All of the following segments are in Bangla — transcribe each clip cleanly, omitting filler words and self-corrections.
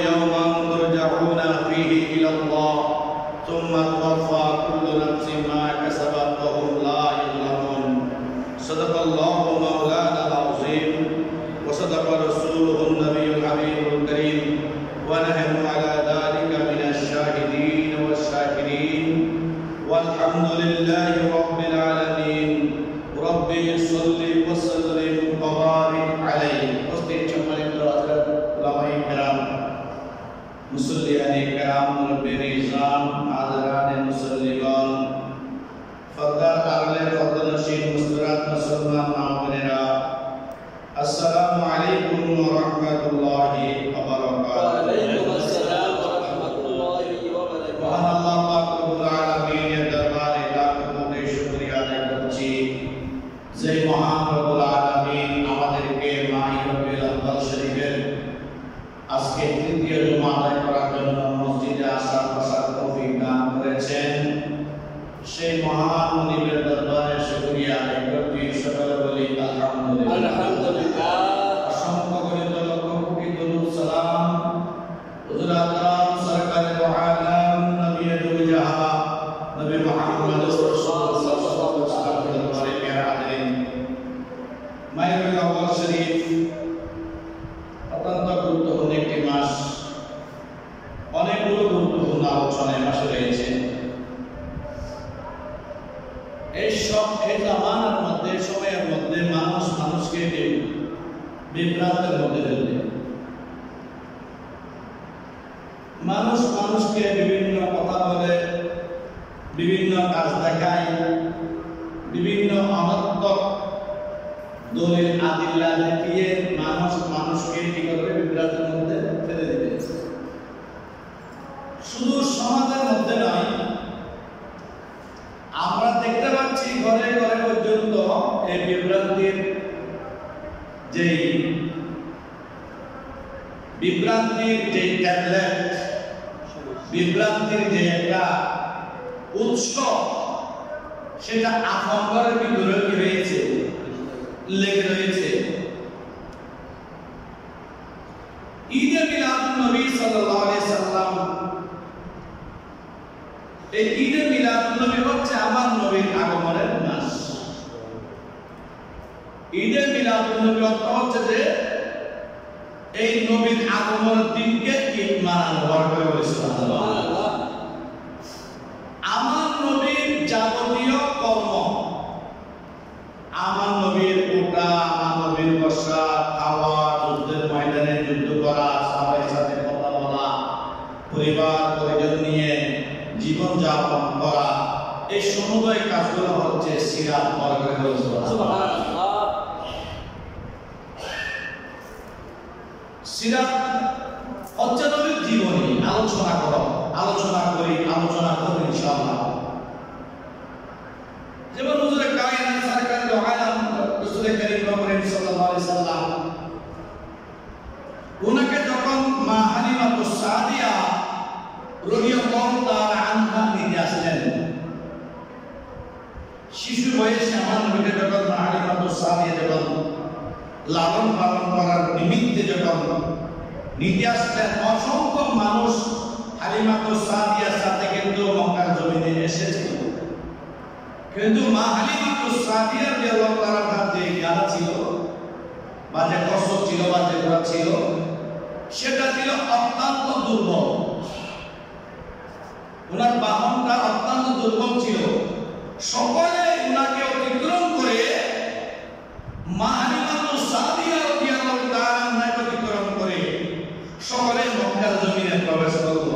يوما ترجعون فيه إلى الله ثم توفى كل نفس ما كسبت وهم لا يظلمون صدق الله مولانا العظيم وصدق رسوله النبي الحبيب الكريم ونحن على ذلك من الشاهدين والشاكرين والحمد لله رب العالمين ربي صل وسلم وبارك عليه मुसल्लियाने किराम मुरब्बियाने इज़ाम हाज़िराने मुसल्लिमान फ़क़त अगले फ़क़त नशीद मुस्तरात मुसलमान मामनेरा अस्सलामु अलैकुम व रहमतुल्लाहि व बरकातुहू। वालेकुम अस्सलाम व रहमतुल्लाहि व बरकातुहू। महान अल्लाह पाक रब्बुल आलमीन के दरबारे लाख कोटि शुक्रिया अदा करছি যে মহান রব্বুল আলামিন আমাদেরকে মাহে রবিউল আউয়াল শরীফের আজকে তৃতীয় জুমা আদায় করার জন্য মসজিদে আসার বসার তৌফিক দান করেছেন। সেই মহান মুনিবের দরবারে শুকরিয়া আদায় করছি। সকলে বলি আলহামদুলিল্লাহ। আলহামদুলিল্লাহ। অসংখ্য গণিত লক্ষ কোটি দরুদ সালাম হুজুর আকরাম সরকারে দো আলম নবী দো জাহান নবী মুহাম্মদ রাসূলুল্লাহ সাল্লাল্লাহু আলাইহি ওয়াসাল্লামের দরবারে প্যারা হাজিরিন। মাহে রবিউল আউয়াল শরীফ অত্যন্ত গুরুত্বপূর্ণ একটি মাস। অনেকগুলো গুরুত্বপূর্ণ আলোচনা এই মাসে রয়েছে। এই জামানার মধ্যে সময়ের মধ্যে মানুষ মানুষকে বিভ্রান্তের মধ্যে ফেলবে। মানুষ মানুষকে বিভিন্ন কথা বলে, বিভিন্ন কাজ দেখায়, বিভিন্ন অনর্থক দলিল আদিল্লা দেখিয়ে মানুষ মানুষকে কি করবে? বিভ্রান্তের মধ্যে ফেলে দিবে। শুধু সমাজের মধ্যে নয়, আমরা দেখতে পাচ্ছি ঘরে ঘরে পর্যন্ত এই বিভ্রান্তির ট্যাবলেট, বিভ্রান্তির যে একটা উৎস, সেটা আফঙ্গরের ভিতরে কি রয়েছে? লেগে রয়েছে। ঈদে মিলাদুন নবী সাল্লাল্লাহু আলাইহি সাল্লাম, এই ঈদে মিলাদুন নবী হচ্ছে আমার নবীর আগমনের মাস। ঈদে মিলাদুন নবী অর্থ হচ্ছে যে এই নবীর আগমনের দিনকে ঈদ মানানো হবে বলে সুবহানাল্লাহ। আমার নবীর যাবতীয় কর্ম, আমার নবীর ওঠা, আমার নবীর বসা, খাওয়া, যুদ্ধের ময়দানে যুদ্ধ করা, সাহাবাদের সাথে কথা বলা, পরিবার পরিজন নিয়ে জীবন যাপন করা, এই সমুদয় কাজগুলো হচ্ছে সিরাত বর্গের সুবহানাল্লাহ। সিরাত হচ্ছে নবীর জীবনী। আলোচনা করি ইনশাআল্লাহ। যেমন হুজুর কায়নাত সরকার দো আলম রাসূল করিম সাল্লাল্লাহু আলাইহি সাল্লাম, উনাকে যখন মা হালিমাতুস সাদিয়া রাদিয়াল্লাহু তাআলা আনহা নিয়ে আসলেন, শিশু বয়সে আমার নবীকে যখন মা হালিমাতুস সাদিয়া যখন লালন পালন করার নিমিত্তে যখন নিয়ে আসলেন, অসংখ্য মানুষ হালিমাতুস সাদিয়ার সাথে কিন্তু মক্কার জমিনে এসেছিল। কিন্তু মা হালিমাতুস সাদিয়া রাদিয়াল্লাহু তাআলার যে গাড়া ছিল বা যে কসব ছিল বা যে ঘোড়া ছিল, সেটা ছিল অত্যন্ত দুর্বল। ওনার বাহনটা অত্যন্ত দুর্বল ছিল। সকলে ওনাকে অতিক্রম করে মা হালিমাতুস সাদিয়া রাদিয়াল্লাহু তাআলা অতিক্রম করে সকলে মক্কার জমিনে প্রবেশ করল।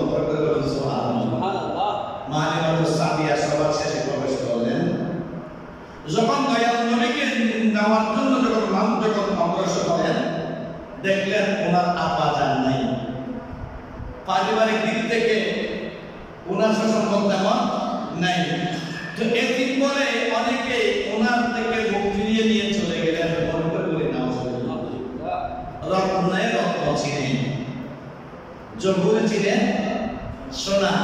সুবহানাল্লাহ। মা হালিমাতুস সাদিয়া সবার শেষে প্রবেশ করলেন। যখন দয়াল নবীকে নেওয়ার জন্য যখন অগ্রসর হলেন, দেখলেন ওনার আব্বা জান নাই। পারিবারিক দিক থেকে ওনার সুসম্পদ তেমন নাই। তো এদিন বলে অনেকে ওনার থেকে মুখ ফিরিয়ে নিয়ে চলে গেলেন। মনে করে বলি নাউজুবিল্লাহ। রত্নে রত্ন ছিলেন, জহুর ছিলেন সোনা।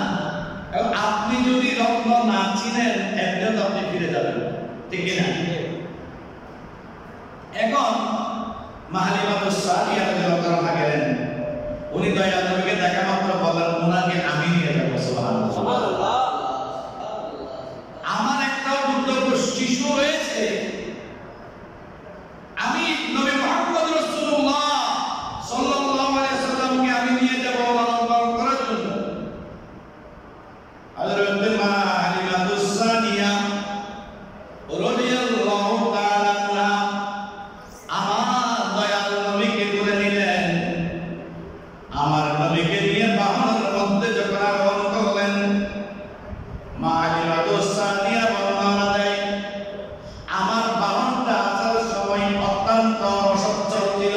এবং আপনি যদি রত্ন না চিনেন, একদিন আপনি ফিরে যাবেন, ঠিক না? এখন মা হালিমাতুস সাদিয়া রাদিয়াল্লাহু তাআলা গেলেন। উনি দয়াল নবীকে দেখা মাত্র বললেন ওনাকে আমি নিয়ে যাবো। সুবহানাল্লাহ। সুবহানাল্লাহ। আমার একটাও দুর্দর্শ শিশু রয়েছে, আমি নবী মুহাম্মদ রাসূলুল্লাহ সাল্লাল্লাহু আলাইহি সাল্লামকে আমি নিয়ে যাব লালন পালন করার জন্য। হযরত মা হালিমাতুস সানিয়া রাদিয়াল্লাহু তাআলা আনহা আমার দয়াল নবীকে তুলে নিলেন। আমার নবীকে নিয়ে বাহনের মধ্যে যখন আরোহণ করলেন, মা হালিমাতুস সানিয়া বর্ণনা দেয় আমার বাহনটা আসার সময় অত্যন্ত অসচ্ছল ছিল,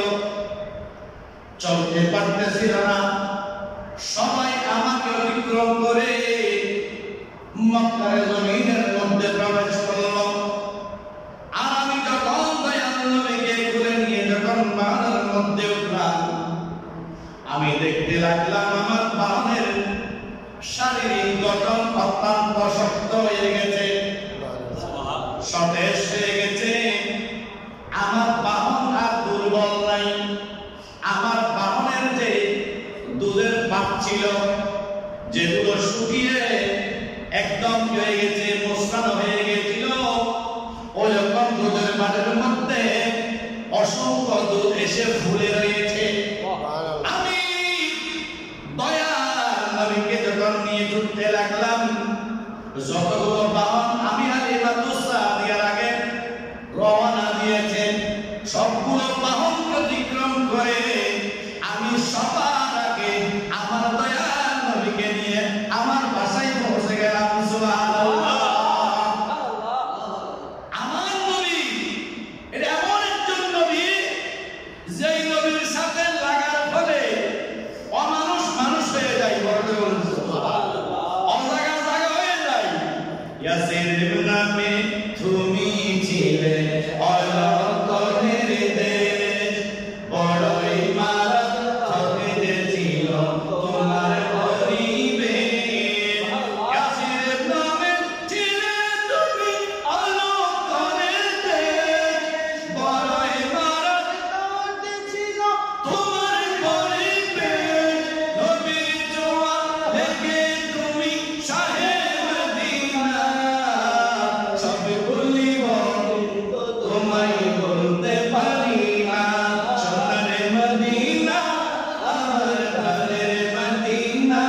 চলতে পারতেছিল না। সবাই আমাকে অতিক্রম করে মক্কার জমিনের মধ্যে প্রবেশ করল। আর আমি যখন দয়াল নবীকে কোলে নিয়ে যখন বাহনের মধ্যে উঠলাম, আমি দেখতে লাগলাম আমার বাহনের শারীরিক গঠন অত্যন্ত শক্ত হয়ে গেছে, সতেজ হয়ে গেছে। আমার বাহন আর দুর্বল নাই। আমার বাহনের যে দুধের পাত ছিল, যেগুলো শুকিয়ে একদম হয়ে গেছে, মোছানো হয়ে গেছিল, ওই রকম দুধের পাতের মধ্যে অসংখ্য দুধ এসে ফুলে রয়েছে। আমি দয়াল নবীকে যখন নিয়ে ছুটতে লাগলাম, যতগুলো বাহন আমি হালিমাতুস সাদিয়ার আগে রওনা দিয়েছেন, সবগুলো বাহন অতিক্রম করে আমি সবার আগে আমার দয়াল নবীকে নিয়ে আমার বাসায় পৌঁছে গেলাম। সুবহানাল্লাহ। আমার নবী এটা এমন একজন নবী, যেই নবীর সাথে লাগার ফলে অমানুষ মানুষ হয়ে যায়, বড় বড় অজাগা জায়গা হয়ে যায়। ইয়াসির নামে তুমি ছিলে অলঙ্কনের দেশ, বড়ই মারাত্মক ছিল তোমার পরিবেশ। ইয়াসির নামে ছিলে তুমি অলঙ্কনের দেশ, বড়ই মারাত্মক ছিল তোমার পরিবেশ। নবীর জোয়া লেগে তুমি শাহে মদিনা, সব ভুলিব তোমায় বলতে পারি না। সোনার মদিনা আমার প্রাণের মদিনা,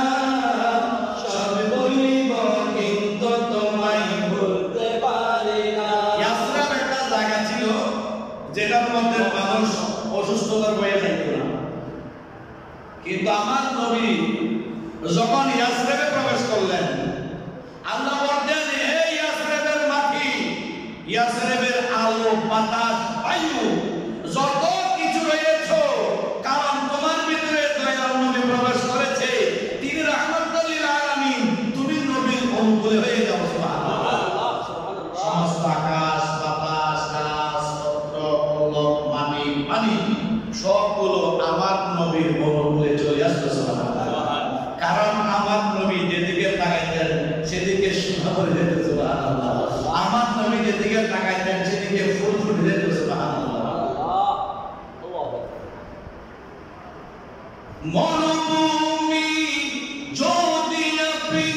সব ভুলিব কিন্তু তোমায় বলতে পারি না। ইয়াসরিব একটা জায়গা ছিল যেটার মধ্যে মানুষ অসুস্থতার বয়ে যাইত না, কিন্তু আমার নবী যখন ইয়াসরিবে প্রবেশ করলেন, আল্লাহ বললেন হে ইয়াসরিবের মাটি, ইয়াসরিবের আলো বাতাস বায়ু যত কিছু রয়েছে, কারণ তোমার ভিতরে দয়াল নবী প্রবেশ করেছে, তিনি রাহমাতুল লিল আলামিন, তুমি নবীর অনুকূলে হয়ে যাও। সুবহানাল্লাহ। সমস্ত আকাশ বাতাস গাছপত্র পল্লব পানি সবগুলো আমার নবীর অনুকূলে চলে আসতো। সুবহানাল্লাহ। কারণ আমার নবী যেদিকে তাকাইতেন সেদিকে সোনা ভরে যেত। সুবহানাল্লাহ। আমার নবী যেদিকে তাকাইতেন সেদিকে ফুল ফুটে যেত। সুবহানাল্লাহ। মরুভূমি যদি আপনি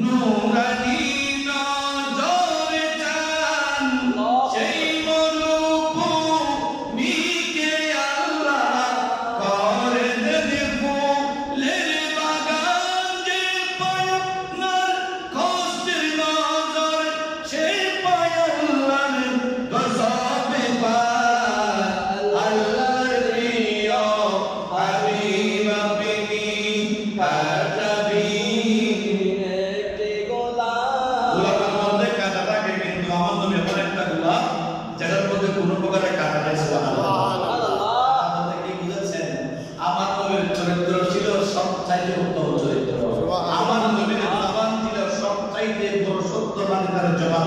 নূরানি নজরে চান, সেই মরুভূমিকে আল্লাহ করে দেন ফুলের বাগান। যে পায় আপনার কষ্টের নজর, সেই পায় আল্লাহর গজবে পায়। আল্লাহর প্রিয় হাবিব আপনি কাটাবি। গোলাপের মধ্যে কাঁটা থাকে, কিন্তু আমার নবী এমন একটা গোলাপ যেটার মধ্যে কোনো প্রকারের কাঁটা নেই। সুবহানাল্লাহ। আপনারা কি বুঝেছেন? আমার নবীর চরিত্র ছিল সবচাইতে উত্তম চরিত্র। আমার নবীর জবান ছিল সবচাইতে বড় সত্যবাদী তার জবান।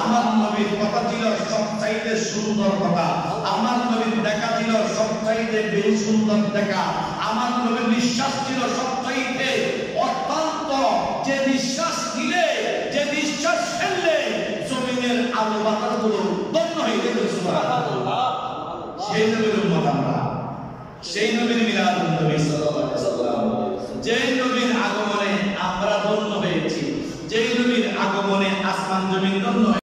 আমার নবীর কথা ছিল সবচাইতে সুন্দর কথা। আমার নবীর দেখা ছিল সবচাইতে বেশি সুন্দর দেখা। আমার নবীর নিঃশ্বাস ছিল সবচাইতে অত্যন্ত, যে নিঃশ্বাস নিলে, যে নিঃশ্বাস ফেললে জমিনের আলো বাতাসগুলো বন্ধ হয়ে যেত। সুবহানাল্লাহ। সেই নবীর উম্মত আমরা। সেই নবীর মিলাদুন নবী সাল্লাল্লাহু আলাইহি ওয়াসাল্লাম, যেই নবীর আগমনে আমরা ধন্য হয়েছি, যেই নবীর আগমনে আসমান জমিন ধন্য